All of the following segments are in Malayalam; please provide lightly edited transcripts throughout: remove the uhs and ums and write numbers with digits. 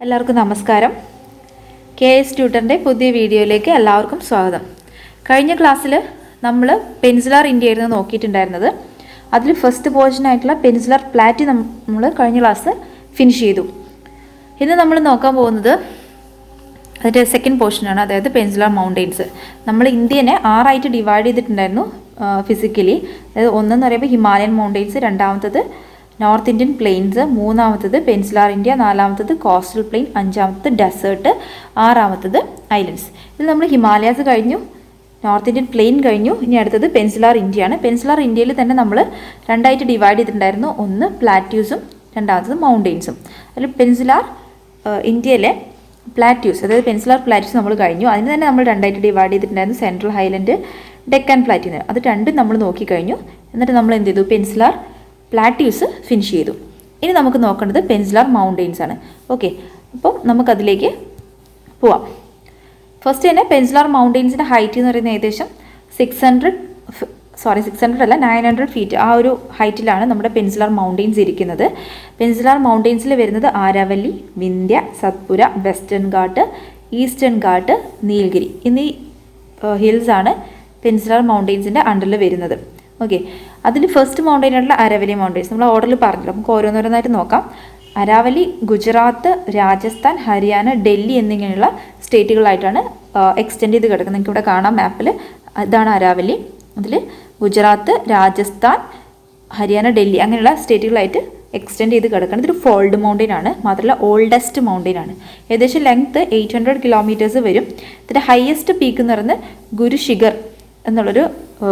എല്ലാവർക്കും നമസ്കാരം. KAS ട്യൂട്ടറിൻ്റെ പുതിയ വീഡിയോയിലേക്ക് എല്ലാവർക്കും സ്വാഗതം. കഴിഞ്ഞ ക്ലാസ്സിൽ നമ്മൾ പെനിൻസുലാർ ഇന്ത്യ ആയിരുന്നു നോക്കിയിട്ടുണ്ടായിരുന്നത്. അതിൽ ഫസ്റ്റ് പോർഷൻ ആയിട്ടുള്ള പെനിൻസുലാർ പ്ലാറ്റ് നമ്മൾ കഴിഞ്ഞ ക്ലാസ് ഫിനിഷ് ചെയ്തു. ഇന്ന് നമ്മൾ നോക്കാൻ പോകുന്നത് അതിൻ്റെ സെക്കൻഡ് പോർഷനാണ്, അതായത് പെനിൻസുലാർ മൗണ്ടെയ്ൻസ്. നമ്മൾ ഇന്ത്യനെ 6 ആയിട്ട് ഡിവൈഡ് ചെയ്തിട്ടുണ്ടായിരുന്നു ഫിസിക്കലി. അതായത് ഒന്നെന്ന് പറയുമ്പോൾ ഹിമാലയൻ മൗണ്ടെയ്ൻസ്, രണ്ടാമത്തത് നോർത്ത് ഇന്ത്യൻ പ്ലെയിൻസ്, മൂന്നാമത്തത് പെനിൻസുലാർ ഇന്ത്യ, നാലാമത്തത് കോസ്റ്റൽ പ്ലെയിൻ, അഞ്ചാമത്തത് ഡെസേർട്ട്, ആറാമത്തത് ഐലൻഡ്സ്. ഇതിൽ നമ്മൾ ഹിമാലയാസ് കഴിഞ്ഞു, നോർത്ത് ഇന്ത്യൻ പ്ലെയിൻ കഴിഞ്ഞു. ഇനി അടുത്തത് പെനിൻസുലാർ ഇന്ത്യയാണ്. പെനിൻസുലാർ ഇന്ത്യയിൽ തന്നെ നമ്മൾ രണ്ടായിട്ട് ഡിവൈഡ് ചെയ്തിട്ടുണ്ടായിരുന്നു, ഒന്ന് പ്ലാറ്റ്യൂസും രണ്ടാമത്തത് മൗണ്ടെയ്ൻസും. അതിൽ പെനിൻസുലാർ ഇന്ത്യയിലെ പ്ലാറ്റ്യൂസ്, അതായത് പെനിൻസുലാർ പ്ലാറ്റ്യൂസ് നമ്മൾ കഴിഞ്ഞു. അതിന് തന്നെ നമ്മൾ രണ്ടായിട്ട് ഡിവൈഡ് ചെയ്തിട്ടുണ്ടായിരുന്നു, സെൻട്രൽ ഹൈലൻഡ്, ഡെക്കാൻ പ്ലാറ്റ്യൂന്ന്. അത് രണ്ടും നമ്മൾ നോക്കിക്കഴിഞ്ഞു. എന്നിട്ട് നമ്മൾ എന്ത് ചെയ്തു, പെനിൻസുലാർ പ്ലാറ്റ്യൂസ് ഫിനിഷ് ചെയ്തു. ഇനി നമുക്ക് നോക്കേണ്ടത് പെനിൻസുലാർ മൗണ്ടെയ്ൻസ് ആണ്. ഓക്കെ, അപ്പം നമുക്കതിലേക്ക് പോവാം. ഫസ്റ്റ് തന്നെ പെനിൻസുലാർ മൗണ്ടെയ്ൻസിൻ്റെ ഹൈറ്റ് എന്ന് പറയുന്നത് ഏകദേശം 900 ഫീറ്റ്. ആ ഒരു ഹൈറ്റിലാണ് നമ്മുടെ പെനിൻസുലാർ മൗണ്ടെയ്ൻസ് ഇരിക്കുന്നത്. പെനിൻസുലാർ മൗണ്ടെയ്ൻസിൽ വരുന്നത് ആരാവല്ലി, വിന്ധ്യ, സത്പുര, വെസ്റ്റേൺ ഘാട്ട്, ഈസ്റ്റേൺ ഘാട്ട്, നീൽഗിരി എന്നീ ഹിൽസാണ് പെനിൻസുലാർ മൗണ്ടെയ്ൻസിൻ്റെ അണ്ടറിൽ വരുന്നത്. ഓക്കെ, അതിൽ ഫസ്റ്റ് മൗണ്ടെയിൻ ആയിട്ടുള്ള അരാവലി മൗണ്ടെയ്ൻസ് നമ്മൾ ഓർഡറിൽ പറഞ്ഞല്ലോ. നമുക്ക് ഓരോന്നോരോന്നായിട്ട് നോക്കാം. അരാവലി ഗുജറാത്ത്, രാജസ്ഥാൻ, ഹരിയാന, ഡൽഹി എന്നിങ്ങനെയുള്ള സ്റ്റേറ്റുകളായിട്ടാണ് എക്സ്റ്റെൻഡ് ചെയ്ത് കിടക്കുന്നത്. നിങ്ങൾക്ക് ഇവിടെ കാണാം മാപ്പിൽ. ഇതാണ് അരാവലി. അതിൽ ഗുജറാത്ത്, രാജസ്ഥാൻ, ഹരിയാന, ഡൽഹി അങ്ങനെയുള്ള സ്റ്റേറ്റുകളായിട്ട് എക്സ്റ്റെൻഡ് ചെയ്ത് കിടക്കുന്നത്. ഇതൊരു ഫോൾഡ് മൗണ്ടെയിൻ ആണ്, മാത്രമല്ല ഓൾഡസ്റ്റ് മൗണ്ടെയിൻ ആണ്. ഏകദേശം ലെങ്ത്ത് 800 കിലോമീറ്റേഴ്സ് വരും. ഇതിൻ്റെ ഹയസ്റ്റ് പീക്ക് എന്ന് പറയുന്നത് ഗുരുശിഖർ എന്നുള്ളൊരു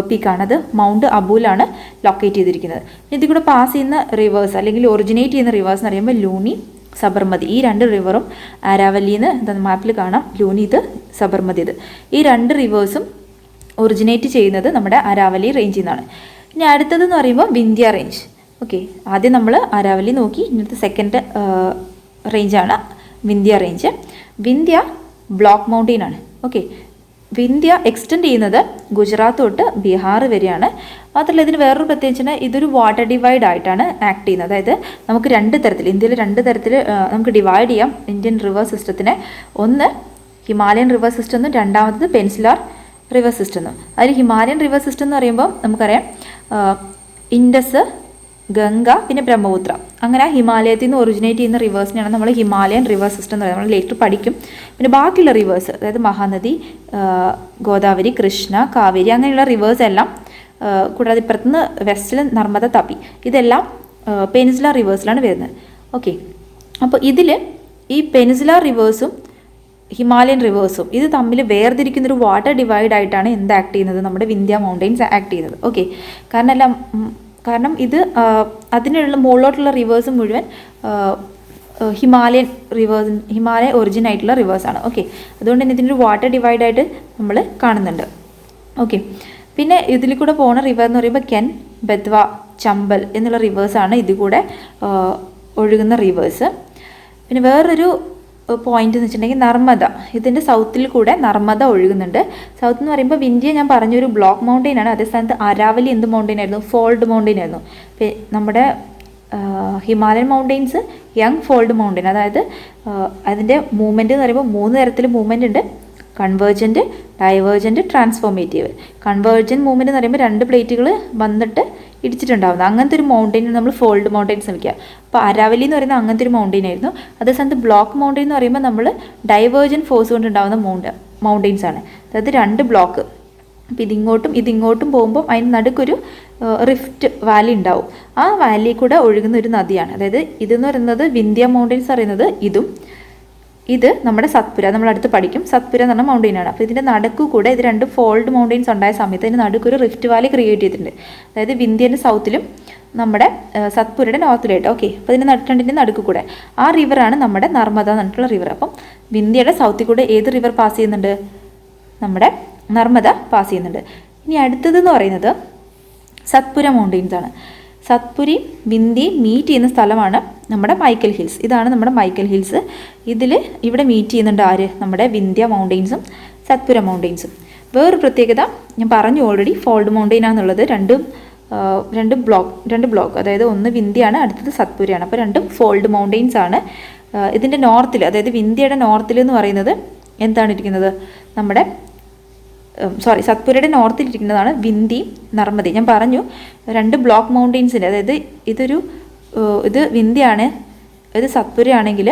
പീക്കാണ്. അത് മൗണ്ട് അബൂലാണ് ലൊക്കേറ്റ് ചെയ്തിരിക്കുന്നത്. ഇതിൽ കൂടെ പാസ് ചെയ്യുന്ന റിവേഴ്സ് അല്ലെങ്കിൽ ഒറിജിനേറ്റ് ചെയ്യുന്ന റിവേഴ്സ് എന്ന് പറയുമ്പോൾ ലൂണി, സബർമതി. ഈ രണ്ട് റിവറും ആരാവല്ലിന്ന് എന്താ മാപ്പിൽ കാണാം, ലൂണി ഇത്, സബർമതി ഇത്. ഈ രണ്ട് റിവേഴ്സും ഒറിജിനേറ്റ് ചെയ്യുന്നത് നമ്മുടെ അരാവലി റേഞ്ചിൽ നിന്നാണ്. ഇനി അടുത്തതെന്ന് പറയുമ്പോൾ വിന്ധ്യ റേഞ്ച്. ഓക്കെ, ആദ്യം നമ്മൾ അരാവലി നോക്കി. ഇന്നത്തെ സെക്കൻഡ് റേഞ്ചാണ് Vindhya range. Vindhya block mountain ആണ്. ഓക്കെ, വിന്ധ്യ എക്സ്റ്റെൻഡ് ചെയ്യുന്നത് ഗുജറാത്ത് തൊട്ട് ബീഹാർ വരെയാണ്. മാത്രമല്ല ഇതിന് വേറൊരു പ്രത്യേകിച്ച് ഇതൊരു വാട്ടർ ഡിവൈഡ് ആയിട്ടാണ് ആക്ട് ചെയ്യുന്നത്. അതായത് നമുക്ക് രണ്ട് തരത്തിൽ, ഇന്ത്യയിൽ രണ്ട് തരത്തിൽ നമുക്ക് ഡിവൈഡ് ചെയ്യാം ഇന്ത്യൻ റിവർ സിസ്റ്റത്തിനെ. ഒന്ന് ഹിമാലയൻ റിവർ സിസ്റ്റം എന്നും രണ്ടാമത്തത് പെനിൻസുലാർ റിവർ സിസ്റ്റം എന്നും. അതിൽ ഹിമാലയൻ റിവർ സിസ്റ്റം എന്ന് പറയുമ്പോൾ നമുക്കറിയാം ഇൻഡസ്, ഗംഗ, പിന്നെ ബ്രഹ്മപുത്ര. അങ്ങനെ ഹിമാലയത്തിൽ നിന്ന് ഒറിജിനേറ്റ് ചെയ്യുന്ന റിവേഴ്സിനെയാണ് നമ്മൾ ഹിമാലയൻ റിവർ സിസ്റ്റം എന്ന് പറയുന്നത്. നമ്മൾ ലേറ്റർ പഠിക്കും. പിന്നെ ബാക്കിയുള്ള റിവേഴ്സ്, അതായത് മഹാനദി, ഗോദാവരി, കൃഷ്ണ, കാവേരി അങ്ങനെയുള്ള റിവേഴ്സ് എല്ലാം, കൂടാതെ ഇപ്പുറത്തുനിന്ന് വെസ്റ്റിൽ നർമ്മദ, തപി, ഇതെല്ലാം പെനിൻസുലാർ റിവേഴ്സിലാണ് വരുന്നത്. ഓക്കെ, അപ്പോൾ ഇതിൽ ഈ പെനിൻസുലാർ റിവേഴ്സും ഹിമാലയൻ റിവേഴ്സും ഇത് തമ്മിൽ വേർതിരിക്കുന്നൊരു വാട്ടർ ഡിവൈഡ് ആയിട്ടാണ് എന്ത് ആക്ട് ചെയ്യുന്നത്, നമ്മുടെ വിന്ധ്യ മൗണ്ടെയ്ൻസ് ആക്ട് ചെയ്യുന്നത്. ഓക്കെ, കാരണം ഇത് അതിനുള്ള മുകളിലോട്ടുള്ള റിവേഴ്സ് മുഴുവൻ ഹിമാലയൻ ഒറിജിൻ ആയിട്ടുള്ള റിവേഴ്സാണ്. ഓക്കെ, അതുകൊണ്ട് തന്നെ ഇതിനൊരു വാട്ടർ ഡിവൈഡായിട്ട് നമ്മൾ കാണുന്നുണ്ട്. ഓക്കെ, പിന്നെ ഇതിൽ കൂടെ പോകുന്ന റിവർ എന്ന് പറയുമ്പോൾ കെൻ, ബെത്വ, ചമ്പൽ എന്നുള്ള റിവേഴ്സാണ് ഇതിൽ കൂടെ ഒഴുകുന്ന റിവേഴ്സ്. പിന്നെ വേറൊരു പോയിന്റ് എന്ന് വെച്ചിട്ടുണ്ടെങ്കിൽ നർമ്മദ. ഇതിൻ്റെ സൗത്തിൽ കൂടെ നർമ്മദ ഒഴുകുന്നുണ്ട്. സൗത്ത് എന്ന് പറയുമ്പോൾ വിന്ധ്യ ഞാൻ പറഞ്ഞൊരു ബ്ലോക്ക് മൗണ്ടെയിൻ ആണ്. അതേ സ്ഥാനത്ത് അരാവലി എന്ത് മൗണ്ടെയിൻ ആയിരുന്നു, ഫോൾഡ് മൗണ്ടെയിൻ ആയിരുന്നു. നമ്മുടെ Himalayan mountains young fold mountain. അതായത് അതിൻ്റെ മൂവ്മെൻറ്റ് എന്ന് പറയുമ്പോൾ 3 തരത്തിൽ മൂവ്മെൻറ്റ് ഉണ്ട്: convergent, divergent, transformative. Convergent movement എന്ന് പറയുമ്പോൾ 2 പ്ലേറ്റുകൾ വന്നിട്ട് ഇടിച്ചിട്ടുണ്ടാവുന്നത്. അങ്ങനത്തെ ഒരു മൗണ്ടെയിൻ നമ്മൾ ഫോൾഡ് മൗണ്ടെയിൻ ശ്രമിക്കുക. അപ്പോൾ അരാവലി എന്ന് പറയുന്നത് അങ്ങനത്തെ ഒരു മൗണ്ടെയിൻ ആയിരുന്നു. അതേസമയത്ത് ബ്ലോക്ക് മൗണ്ടെയിൻ എന്ന് പറയുമ്പോൾ നമ്മൾ ഡൈവേർജൻറ്റ് ഫോഴ്സ് കൊണ്ടുണ്ടാകുന്ന മൗണ്ടെയിൻസ് ആണ്. അതായത് 2 ബ്ലോക്ക്, അപ്പോൾ ഇതിങ്ങോട്ടും പോകുമ്പോൾ അതിന് നടുക്കൊരു റിഫ്റ്റ് വാലി ഉണ്ടാവും. ആ വാലി കൂടെ ഒഴുകുന്ന ഒരു നദിയാണ്. അതായത് ഇതെന്ന് പറയുന്നത് വിന്ധ്യ മൗണ്ടെയിൻസ് പറയുന്നത് ഇത് നമ്മുടെ സത്പുര, നമ്മൾ അടുത്ത് പഠിക്കും. സത്പുര എന്ന് പറഞ്ഞ മൗണ്ടെയിനാണ്. അപ്പോൾ ഇതിൻ്റെ നടുക്കു കൂടെ ഇത് 2 ഫോൾഡ് മൗണ്ടെയിൻസ് ഉണ്ടായ സമയത്ത് അതിന് നടുക്കൊരു റിഫ്റ്റ് വാലി ക്രിയേറ്റ് ചെയ്തിട്ടുണ്ട്. അതായത് വിന്ധ്യൻ്റെ സൗത്തിലും നമ്മുടെ സത്പുരയുടെ നോർത്തിലായിട്ട്. ഓക്കെ, അപ്പോൾ ഇതിൻ്റെ രണ്ടിൻ്റെ നടുക്കു കൂടെ ആ റിവറാണ് നമ്മുടെ നർമ്മദ എന്ന് പറഞ്ഞിട്ടുള്ള റിവർ. അപ്പം വിന്ധ്യയുടെ സൗത്തിൽ കൂടെ ഏത് റിവർ പാസ് ചെയ്യുന്നുണ്ട്, നമ്മുടെ നർമ്മദ പാസ് ചെയ്യുന്നുണ്ട്. ഇനി അടുത്തതെന്ന് പറയുന്നത് സത്പുര മൗണ്ടെയിൻസ് ആണ്. സത്പുരയും വിന്ധ്യയും മീറ്റ് ചെയ്യുന്ന സ്ഥലമാണ് നമ്മുടെ മൈക്കൽ ഹിൽസ്. ഇതാണ് നമ്മുടെ മൈക്കൽ ഹിൽസ്. ഇവിടെ മീറ്റ് ചെയ്യുന്നുണ്ട് ആര്, നമ്മുടെ വിന്ധ്യ മൗണ്ടെയിൻസും സത്പുര മൗണ്ടെയിൻസും. വേറൊരു പ്രത്യേകത ഞാൻ പറഞ്ഞു ഓൾറെഡി, ഫോൾഡ് മൗണ്ടെയിനാണെന്നുള്ളത്. രണ്ട് ബ്ലോക്ക്, അതായത് ഒന്ന് വിന്ധ്യയാണ്, അടുത്തത് സത്പുരയാണ്. അപ്പോൾ രണ്ടും ഫോൾഡ് മൗണ്ടെയിൻസ് ആണ്. ഇതിൻ്റെ നോർത്തിൽ, അതായത് വിന്ധ്യയുടെ നോർത്തിൽ എന്ന് പറയുന്നത് എന്താണ് ഇരിക്കുന്നത്, നമ്മുടെ സത്പുരയുടെ നോർത്തിൽ ഇരിക്കുന്നതാണ് വിന്ധ്യയും നർമ്മദയും. ഞാൻ പറഞ്ഞു 2 ബ്ലോക്ക് മൗണ്ടെയ്ൻസിൻ്റെ, അതായത് ഇത് വിന്ധ്യയാണ്, ഇത് സത്പുരയാണെങ്കിൽ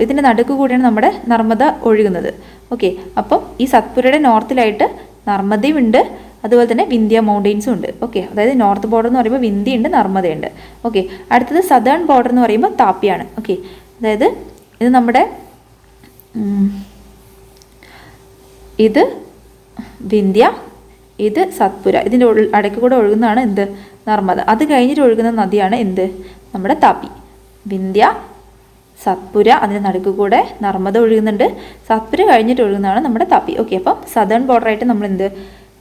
ഇതിൻ്റെ നടുക്ക് കൂടിയാണ് നമ്മുടെ നർമ്മദ ഒഴുകുന്നത്. ഓക്കെ, അപ്പം ഈ സത്പുരയുടെ നോർത്തിലായിട്ട് നർമ്മദയും ഉണ്ട്, അതുപോലെ തന്നെ വിന്ധ്യ മൗണ്ടെയ്ൻസും ഉണ്ട്. ഓക്കെ, അതായത് നോർത്ത് ബോർഡർ എന്ന് പറയുമ്പോൾ വിന്ധ്യയുണ്ട്, നർമ്മദയുണ്ട്. ഓക്കെ, അടുത്തത് സദേൺ ബോർഡർ എന്ന് പറയുമ്പോൾ താപ്പിയാണ്. ഓക്കെ, അതായത് ഇത് നമ്മുടെ ഇത് വിന്ധ്യ, ഇത് സത്പുര, ഇതിൻ്റെ ഇടയ്ക്ക് കൂടെ ഒഴുകുന്നതാണ് എന്ത്, നർമ്മദ. അത് കഴിഞ്ഞിട്ട് ഒഴുകുന്ന നദിയാണ് എന്ത്, നമ്മുടെ താപ്പി. വിന്ധ്യ, സത്പുര, അതിൻ്റെ നടുക്ക് കൂടെ നർമ്മദ ഒഴുകുന്നുണ്ട്, സത്പുര കഴിഞ്ഞിട്ട് ഒഴുകുന്നതാണ് നമ്മുടെ താപ്പി. ഓക്കെ, അപ്പം സദേൺ ബോർഡറായിട്ട് നമ്മൾ എന്ത്,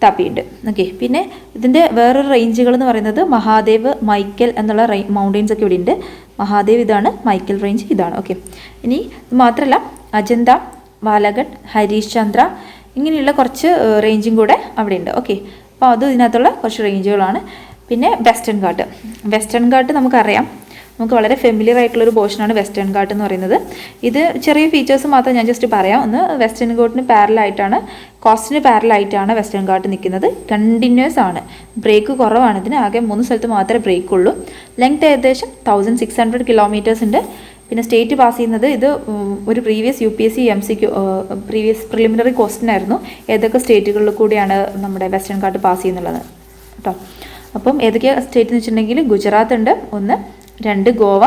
താപ്പിയുണ്ട്. ഓക്കെ, പിന്നെ ഇതിൻ്റെ വേറൊരു റേഞ്ചുകൾ എന്ന് പറയുന്നത് മഹാദേവ്, മൈക്കൽ എന്നുള്ള മൗണ്ടെയ്ൻസ് ഒക്കെ ഇവിടെ ഉണ്ട്. മഹാദേവ് ഇതാണ്, മൈക്കൽ റേഞ്ച് ഇതാണ്. ഓക്കെ, ഇനി ഇത് മാത്രമല്ല അജന്ത, വാലഘട്ട്, ഹരീഷ് ചന്ദ്ര ഇങ്ങനെയുള്ള കുറച്ച് റേഞ്ചും കൂടെ അവിടെ ഉണ്ട്. ഓക്കെ, അപ്പോൾ അത് ഇതിനകത്തുള്ള കുറച്ച് റേഞ്ചുകളാണ്. പിന്നെ വെസ്റ്റേൺ ഘാട്ട് നമുക്കറിയാം, നമുക്ക് വളരെ ഫെമിലിയർ ആയിട്ടുള്ളൊരു പോർഷനാണ് വെസ്റ്റേൺ ഘാട്ട് എന്ന് പറയുന്നത്. ഇത് ചെറിയ ഫീച്ചേഴ്സ് മാത്രം ഞാൻ ജസ്റ്റ് പറയാം. ഒന്ന്, വെസ്റ്റേൺ ഘാട്ടിന് പാരലായിട്ടാണ്, കോസ്റ്റിന് പാരലായിട്ടാണ് വെസ്റ്റേൺ ഘാട്ട് നിൽക്കുന്നത്. കണ്ടിന്യൂസ് ആണ്, ബ്രേക്ക് കുറവാണ്. ഇതിന് ആകെ 3 സ്ഥലത്ത് മാത്രമേ ബ്രേക്ക് ഉള്ളൂ. ലെങ്ത് ഏകദേശം 1600 കിലോമീറ്റേഴ്സ് ഉണ്ട്. പിന്നെ സ്റ്റേറ്റ് പാസ് ചെയ്യുന്നത്, ഇത് ഒരു previous UPSC MCQ previous preliminary question ആയിരുന്നു, ഏതൊക്കെ സ്റ്റേറ്റുകളിൽ കൂടിയാണ് നമ്മുടെ വെസ്റ്റേൺ ഘാട്ട് പാസ് ചെയ്യുന്നുള്ളത് കേട്ടോ. അപ്പം ഏതൊക്കെയാണ് സ്റ്റേറ്റ് എന്ന് വെച്ചിട്ടുണ്ടെങ്കിൽ ഗുജറാത്ത് ഉണ്ട് 1, 2 ഗോവ,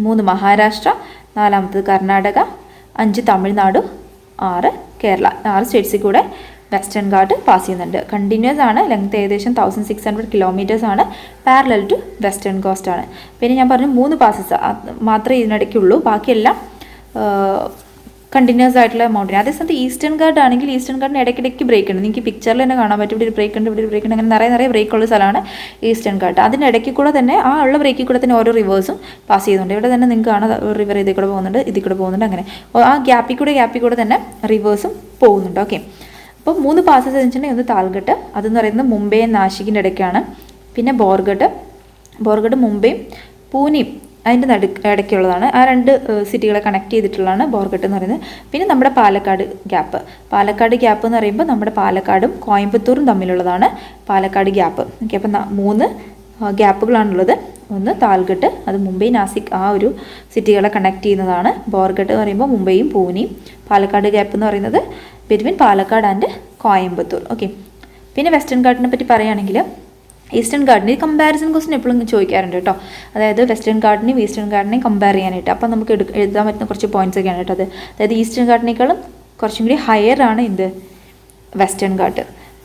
3 മഹാരാഷ്ട്ര, 4 കർണാടക, 5 തമിഴ്നാട്, 6 കേരള. 6 സ്റ്റേറ്റ്സിൽ കൂടെ വെസ്റ്റേൺ ഘാട്ട് പാസ് ചെയ്യുന്നുണ്ട്. കണ്ടിന്യൂസ് ആണ്, ലെങ്ത് ഏകദേശം 1600 കിലോമീറ്റേഴ്സ് ആണ്, പാരലൽ ടു വെസ്റ്റേൺ കോസ്റ്റ് ആണ്. പിന്നെ ഞാൻ പറഞ്ഞു 3 പാസസ് മാത്രമേ ഇതിനിടയ്ക്കുള്ളൂ, ബാക്കിയെല്ലാം കണ്ടിന്യൂസ് ആയിട്ടുള്ള മൗണ്ടൻ. അതേസമയത്ത് ഈസ്റ്റേൺ ഘാട്ട് ആണെങ്കിൽ ഈസ്റ്റേൺ ഘാട്ടിന് ഇടയ്ക്കിടയ്ക്ക് ബ്രേക്ക് ഉണ്ട്. നിങ്ങൾക്ക് പിക്ചറിൽ തന്നെ കാണാൻ പറ്റും, ഇവിടെ ഒരു ബ്രേക്ക് ഉണ്ട്, ഇവിടെ ഒരു ബ്രേക്ക് ഉണ്ട്, അങ്ങനെ നിറയെ ബ്രേക്ക് ഉള്ള സ്ഥലമാണ് ഈസ്റ്റേൺ ഘാട്ട്. അതിൻ്റെ ഇടയ്ക്ക് കൂടെ തന്നെ ആ ഉള്ള ബ്രേക്കിൽ കൂടെ തന്നെ ഓരോ റിവേഴ്സും പാസ് ചെയ്യുന്നുണ്ട്. ഇവിടെ തന്നെ നിങ്ങൾക്ക് കാണാൻ റിവർ ഇതിൽ കൂടെ പോകുന്നുണ്ട്, ഇതിൽ കൂടെ പോകുന്നുണ്ട്, അങ്ങനെ ആ ഗ്യാപ്പിൽ കൂടെ തന്നെ റിവേഴ്സും പോകുന്നുണ്ട്. ഓക്കെ, അപ്പോൾ 3 പാസസ് വെച്ചിട്ടുണ്ടെങ്കിൽ ഒന്ന് താൽഘട്ട്, അതെന്ന് പറയുന്നത് മുംബൈ നാഷിക്കിൻ്റെ ഇടയ്ക്കാണ്. പിന്നെ ബോർഗഡ് മുംബൈയും പൂനെയും അതിൻ്റെ ഇടയ്ക്കുള്ളതാണ്. ആ 2 സിറ്റികളെ കണക്ട് ചെയ്തിട്ടുള്ളതാണ് ബോർഗട്ട് എന്ന് പറയുന്നത്. പിന്നെ നമ്മുടെ പാലക്കാട് ഗ്യാപ്പ് എന്ന് പറയുമ്പോൾ നമ്മുടെ പാലക്കാടും കോയമ്പത്തൂരും തമ്മിലുള്ളതാണ് പാലക്കാട് ഗ്യാപ്പ്. ഓക്കെ, അപ്പം 3 ഗ്യാപ്പുകളാണുള്ളത്. ഒന്ന് താൽഘട്ട്, അത് മുംബൈ നാസിക് ആ ഒരു സിറ്റികളെ കണക്ട് ചെയ്യുന്നതാണ്. ബോർഗട്ട് എന്ന് പറയുമ്പോൾ മുംബൈയും പൂനെയും. പാലക്കാട് ഗ്യാപ്പ് എന്ന് പറയുന്നത് between Palakkad and Coimbatore. Okay, പിന്നെ വെസ്റ്റേൺ ഘാട്ടിനെ പറ്റി പറയുകയാണെങ്കിൽ ഈസ്റ്റേൺ ഘാട്ടിന് കമ്പാരിസൺ ക്വസ്റ്റ്യൻ എപ്പോഴും ചോദിക്കാറുണ്ട് കേട്ടോ. അതായത് വെസ്റ്റേൺ ഘാട്ടിനെയും ഈസ്റ്റേൺ ഘാട്ടിനെയും കമ്പയർ ചെയ്യാനായിട്ട്. അപ്പം നമുക്ക് എഴുതാൻ പറ്റുന്ന കുറച്ച് പോയിന്റ്സ് ഒക്കെയാണ് കേട്ടോ അത്. അതായത് ഈസ്റ്റേൺ ഘാട്ടിനേക്കാളും കുറച്ചും കൂടി ഹയർ ആണ് എന്ത്, വെസ്റ്റേൺ ഘാട്ട്.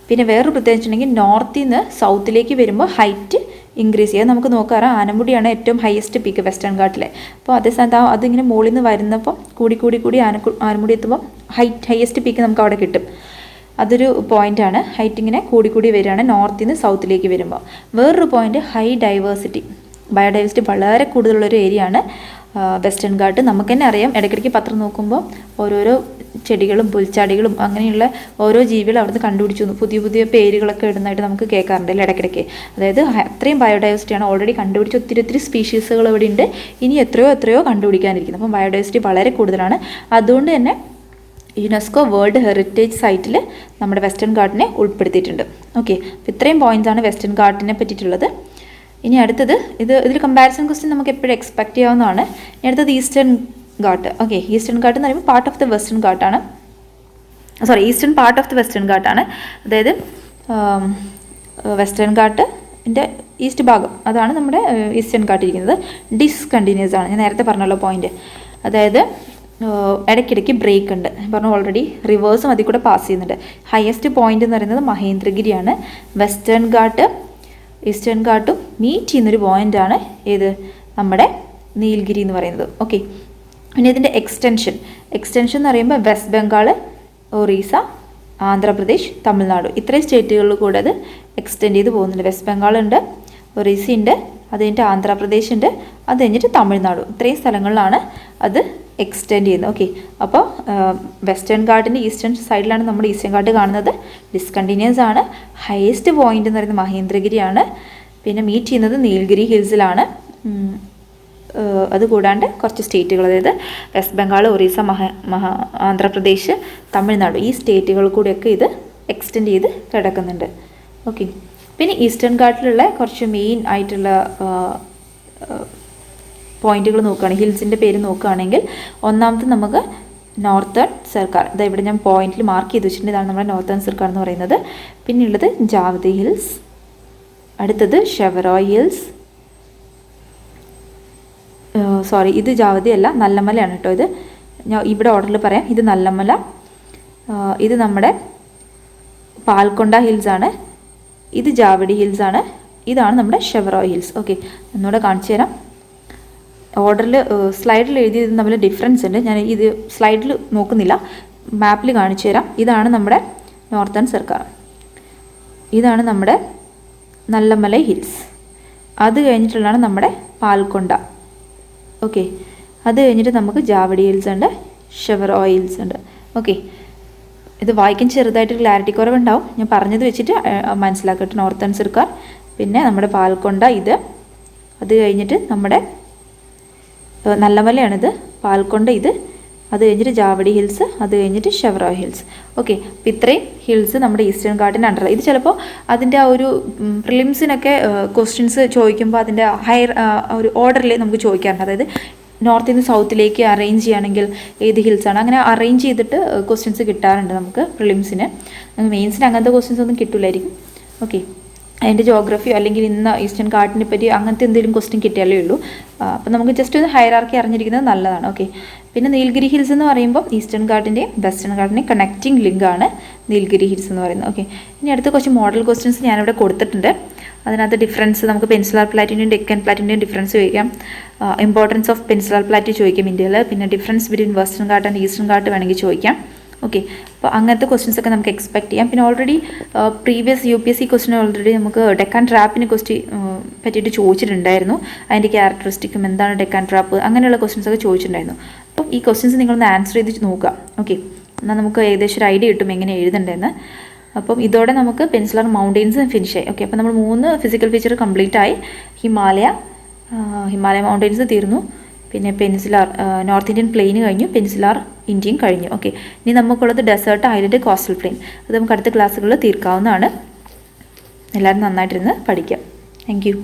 പിന്നെ വേറൊരു പ്രത്യേകത വെച്ചിട്ടുണ്ടെങ്കിൽ നോർത്തിൽ നിന്ന് സൗത്തിലേക്ക് വരുമ്പോൾ ഹൈറ്റ് ഇൻക്രീസ് ചെയ്യുക. നമുക്ക് നോക്കാറ് ആനമുടിയാണ് ഏറ്റവും ഹയസ്റ്റ് പീക്ക് വെസ്റ്റേൺ ഘാട്ടിലെ. അപ്പോൾ അതേ സ്ഥാനത്ത് അതിങ്ങനെ മുകളിൽ നിന്ന് വരുന്നപ്പം കൂടി ആനമുടി എത്തുമ്പോൾ ഹയസ്റ്റ് പീക്ക് നമുക്ക് അവിടെ കിട്ടും. അതൊരു പോയിൻ്റാണ്. ഹൈറ്റ് ഇങ്ങനെ കൂടി വരികയാണ് നോർത്തിൽ നിന്ന് സൗത്തിലേക്ക് വരുമ്പോൾ. വേറൊരു പോയിൻ്റ് ബയോഡൈവേഴ്സിറ്റി വളരെ കൂടുതലുള്ളൊരു ഏരിയ ആണ് വെസ്റ്റേൺ ഘാട്ട്. നമുക്ക് തന്നെ അറിയാം, ഇടയ്ക്കിടയ്ക്ക് പത്രം നോക്കുമ്പോൾ ഓരോരോ ചെടികളും പുൽച്ചാടികളും അങ്ങനെയുള്ള ഓരോ ജീവികളും അവിടുന്ന് കണ്ടുപിടിച്ചു പുതിയ പേരുകളൊക്കെ ഇടുന്നതായിട്ട് നമുക്ക് കേൾക്കാറുണ്ടല്ലോ ഇടയ്ക്കിടയ്ക്ക്. അതായത് അത്രയും ബയോഡൈവേഴ്സിറ്റിയാണ് ഓൾറെഡി കണ്ടുപിടിച്ച് ഒത്തിരി സ്പീഷീസുകൾ ഇവിടെ ഉണ്ട്, ഇനി എത്രയോ കണ്ടുപിടിക്കാനിരിക്കുന്നത്. അപ്പം ബയോഡൈവേഴ്സിറ്റി വളരെ കൂടുതലാണ്. അതുകൊണ്ട് തന്നെ യുനെസ്കോ വേൾഡ് ഹെറിറ്റേജ് സൈറ്റിൽ നമ്മുടെ വെസ്റ്റേൺ ഘാട്ടിനെ ഉൾപ്പെടുത്തിയിട്ടുണ്ട്. ഓക്കെ, അപ്പോൾ ഇത്രയും പോയിന്റ്സാണ് വെസ്റ്റേൺ ഘാട്ടിനെ പറ്റിയിട്ടുള്ളത്. ഇനി അടുത്തത് ഇതിൽ കമ്പാരിസൺ ക്വസ്റ്റ്യൻ നമുക്ക് എപ്പോഴും എക്സ്പെക്ട് ചെയ്യാവുന്നതാണ്. ഇനി അടുത്തത് eastern Ghat. Okay, eastern Ghat എന്ന് പറയുമ്പോൾ പാർട്ട് ഓഫ് ദ വെസ്റ്റേൺ ഘാട്ടാണ്. Eastern part of the western ഘാട്ടാണ്. അതായത് വെസ്റ്റേൺ ഘാട്ടിൻ്റെ ഈസ്റ്റ് ഭാഗം അതാണ് നമ്മുടെ ഈസ്റ്റേൺ ഘാട്ട് ഇരിക്കുന്നത്. ഡിസ്കണ്ടിന്യൂസ് ആണ്, ഞാൻ നേരത്തെ പറഞ്ഞല്ലോ പോയിന്റ്. അതായത് ഇടയ്ക്കിടയ്ക്ക് ബ്രേക്ക് ഉണ്ട് പറഞ്ഞു ഓൾറെഡി, റിവേഴ്സും അതിൽ കൂടെ പാസ് ചെയ്യുന്നുണ്ട്. ഹയസ്റ്റ് പോയിന്റ് എന്ന് പറയുന്നത് മഹേന്ദ്രഗിരിയാണ്. വെസ്റ്റേൺ ഘാട്ട് ഈസ്റ്റേൺ ഘാട്ടും മീറ്റ് ചെയ്യുന്നൊരു പോയിൻ്റാണ് ഏത്, നമ്മുടെ നീൽഗിരി എന്ന് പറയുന്നത്. ഓക്കെ, പിന്നെ ഇതിൻ്റെ എക്സ്റ്റൻഷൻ എന്ന് പറയുമ്പോൾ വെസ്റ്റ് ബംഗാൾ, ഒറീസ, ആന്ധ്രാപ്രദേശ്, തമിഴ്നാട് ഇത്രയും സ്റ്റേറ്റുകളിൽ കൂടെ അത് എക്സ്റ്റെൻഡ് ചെയ്ത് പോകുന്നുണ്ട്. വെസ്റ്റ് ബംഗാൾ ഉണ്ട്, ഒറീസ ഉണ്ട്, അത് കഴിഞ്ഞിട്ട് ആന്ധ്രാപ്രദേശ് ഉണ്ട്, അത് കഴിഞ്ഞിട്ട് തമിഴ്നാട്. ഇത്രയും സ്ഥലങ്ങളിലാണ് അത് എക്സ്റ്റെൻഡ് ചെയ്യുന്നത്. ഓക്കെ, അപ്പോൾ വെസ്റ്റേൺ ഘാട്ടിൻ്റെ ഈസ്റ്റേൺ സൈഡിലാണ് നമ്മുടെ ഈസ്റ്റേൺ ഘാട്ട് കാണുന്നത്. ഡിസ്കണ്ടിന്യൂസ് ആണ്. ഹയസ്റ്റ് പോയിന്റ് എന്ന് പറയുന്നത് മഹേന്ദ്രഗിരിയാണ്. പിന്നെ മീറ്റ് ചെയ്യുന്നത് നീൽഗിരി ഹിൽസിലാണ്. അതുകൂടാണ്ട് കുറച്ച് സ്റ്റേറ്റുകൾ, അതായത് വെസ്റ്റ് ബംഗാൾ, ഒറീസ, ആന്ധ്രാപ്രദേശ്, തമിഴ്നാട്, ഈ സ്റ്റേറ്റുകൾ കൂടെയൊക്കെ ഇത് എക്സ്റ്റെൻഡ് ചെയ്ത് കിടക്കുന്നുണ്ട്. ഓക്കെ, പിന്നെ ഈസ്റ്റേൺ ഘാട്ടിലുള്ള കുറച്ച് മെയിൻ ആയിട്ടുള്ള പോയിന്റുകൾ നോക്കുകയാണെങ്കിൽ, ഹിൽസിൻ്റെ പേര് നോക്കുകയാണെങ്കിൽ, ഒന്നാമത്തെ നമുക്ക് നോർത്തേൺ സർക്കാർ, ഇതാ ഇവിടെ ഞാൻ പോയിന്റിൽ മാർക്ക് ചെയ്ത് വെച്ചിട്ടുണ്ട്, ഇതാണ് നമ്മുടെ നോർത്തേൺ സർക്കാർ എന്ന് പറയുന്നത്. പിന്നെയുള്ളത് ജാവതി ഹിൽസ്, അടുത്തത് ഷെവറോയ് ഹിൽസ്, ഇത് ജാവതി അല്ല, നല്ലമലയാണ് കേട്ടോ. ഇത് ഞാൻ ഇവിടെ ഓർഡറിൽ പറയാം. ഇത് നല്ലമല, ഇത് നമ്മുടെ പാൽക്കൊണ്ട ഹിൽസാണ്, ഇത് ജാവടി ഹിൽസാണ്, ഇതാണ് നമ്മുടെ ഷെവറോയ് ഹിൽസ്. ഓക്കെ, ഒന്നുകൂടെ കാണിച്ചു തരാം. ഓർഡറിൽ സ്ലൈഡിൽ എഴുതിയത് തമ്മിൽ ഡിഫറൻസ് ഉണ്ട്. ഞാൻ ഇത് സ്ലൈഡിൽ നോക്കുന്നില്ല, മാപ്പിൽ കാണിച്ചു തരാം. ഇതാണ് നമ്മുടെ നോർത്തേൺ സർക്കാർ, ഇതാണ് നമ്മുടെ നല്ലമലൈ ഹിൽസ്, അത് കഴിഞ്ഞിട്ടുള്ളതാണ് നമ്മുടെ പാൽക്കൊണ്ട. ഓക്കെ, അത് കഴിഞ്ഞിട്ട് നമുക്ക് ജാവടി ഹിൽസ് ഉണ്ട്, ഷെവറോയ് ഹിൽസ് ഉണ്ട്. ഓക്കെ, ഇത് വായിക്കാൻ ചെറുതായിട്ട് ക്ലാരിറ്റി കുറവുണ്ടാവും, ഞാൻ പറഞ്ഞത് വെച്ചിട്ട് മനസ്സിലാക്കട്ടെ. നോർത്തേൺ സർക്കാർ, പിന്നെ നമ്മുടെ പാൽക്കൊണ്ട, ഇത്, അത് കഴിഞ്ഞിട്ട് നമ്മുടെ നല്ലമലയാണിത്, പാൽക്കൊണ്ട ഇത്, അത് കഴിഞ്ഞിട്ട് ജാവടി ഹിൽസ്, അത് കഴിഞ്ഞിട്ട് ഷെവറോയ് ഹിൽസ്. ഓക്കെ, അപ്പോൾ ഇത്രയും ഹിൽസ് നമ്മുടെ ഈസ്റ്റേൺ ഘാട്ടിന് അണ്ടർ. ഇത് ചിലപ്പോൾ അതിൻ്റെ ആ ഒരു പ്രിലിംസിനൊക്കെ ക്വസ്റ്റ്യൻസ് ചോദിക്കുമ്പോൾ അതിൻ്റെ ഹയർ ഒരു ഓർഡറിൽ നമുക്ക് ചോദിക്കാറുണ്ട്. അതായത് നോർത്തിൽ നിന്ന് സൗത്തിലേക്ക് അറേഞ്ച് ചെയ്യുകയാണെങ്കിൽ ഏത് ഹിൽസാണ്, അങ്ങനെ അറേഞ്ച് ചെയ്തിട്ട് ക്വസ്റ്റ്യൻസ് കിട്ടാറുണ്ട് നമുക്ക് പ്രിലിംസിന്. മെയിൻസിന് അങ്ങനത്തെ ക്വസ്റ്റ്യൻസ് ഒന്നും കിട്ടില്ലായിരിക്കും. ഓക്കെ, അതിൻ്റെ ജോഗ്രഫിയോ അല്ലെങ്കിൽ ഇന്ന് ഈസ്റ്റേൺ ഘാട്ടിനെ പറ്റി അങ്ങനത്തെ എന്തെങ്കിലും ക്വസ്റ്റ്യൻ കിട്ടിയാലേ ഉള്ളൂ. അപ്പോൾ നമുക്ക് ജസ്റ്റ് ഒന്ന് ഹയറാർക്കി അറിഞ്ഞിരിക്കുന്നത് നല്ലതാണ്. ഓക്കെ, പിന്നെ നീൽഗിരി ഹിൽസ് എന്ന് പറയുമ്പോൾ ഈസ്റ്റേൺ ഘാട്ടിൻ്റെയും വെസ്റ്റേൺ ഘാട്ടിൻ്റെയും കണക്റ്റിംഗ് ലിങ്കാണ് നീൽഗിരി ഹിൽസ് എന്ന് പറയുന്നത്. ഓക്കെ, ഇനി അടുത്ത കുറച്ച് മോഡൽ ക്വസ്റ്റ്യൻസ് ഞാനിവിടെ കൊടുത്തിട്ടുണ്ട്. അതിനകത്ത് ഡിഫറൻസ് നമുക്ക് പെനിൻസുലാർ പ്ലാറ്റിൻ്റെയും ഡെക്കൻ പ്ലാറ്റിൻ്റെയും ഡിഫറൻസ് ചോദിക്കാം, ഇമ്പോർട്ടൻസ് ഓഫ് പെനിൻസുലാർ പ്ലാറ്റ് ചോദിക്കാം ഇന്ത്യയിൽ, പിന്നെ difference between western ghat and eastern ghat വേണമെങ്കിൽ ചോദിക്കാം. ഓക്കെ, അപ്പോൾ അങ്ങനത്തെ ക്വസ്റ്റ്യൻസ് ഒക്കെ നമുക്ക് എക്സ്പെക്ട് ചെയ്യാം. പിന്നെ already previous UPSC question already നമുക്ക് ഡെക്കാൻ ട്രാപ്പിനെ പറ്റിയിട്ട് ചോദിച്ചിട്ടുണ്ടായിരുന്നു. അതിൻ്റെ ക്യാരക്ടറിസ്റ്റിക്കും എന്താണ് ഡെക്കാൻ ട്രാപ്പ്, അങ്ങനെയുള്ള ക്വസ്റ്റ്യൻസ് ഒക്കെ ചോദിച്ചിട്ടുണ്ടായിരുന്നു. അപ്പോൾ ഈ ക്വസ്റ്റ്യൻസ് നിങ്ങളൊന്ന് ആൻസർ ചെയ്ത് നോക്കുക. ഓക്കെ, എന്നാൽ നമുക്ക് ഏകദേശം ഒരു ഐഡിയ കിട്ടും എങ്ങനെ എഴുതേണ്ടതെന്ന്. അപ്പം ഇതോടെ നമുക്ക് പെനിൻസുലാർ മൗണ്ടെയ്ൻസ് ഫിനിഷായി. ഓക്കെ, അപ്പോൾ നമ്മൾ 3 ഫിസിക്കൽ ഫീച്ചർ കംപ്ലീറ്റ് ആയി. ഹിമാലയ മൗണ്ടെയ്ൻസ് തീർന്നു, പിന്നെ പെനിൻസുലാർ നോർത്ത് ഇന്ത്യൻ പ്ലെയിൻ കഴിഞ്ഞു, പെനിൻസുലാർ ഇന്ത്യയും കഴിഞ്ഞു. ഓക്കെ, ഇനി നമുക്കുള്ളത് ഡെസേർട്ട്, ഐലൻഡ്, കോസ്റ്റൽ പ്ലെയിൻ. അത് നമുക്ക് അടുത്ത ക്ലാസ്സുകളിൽ തീർക്കാവുന്നതാണ്. എല്ലാവരും നന്നായിട്ടിരുന്ന് പഠിക്കാം. Thank you.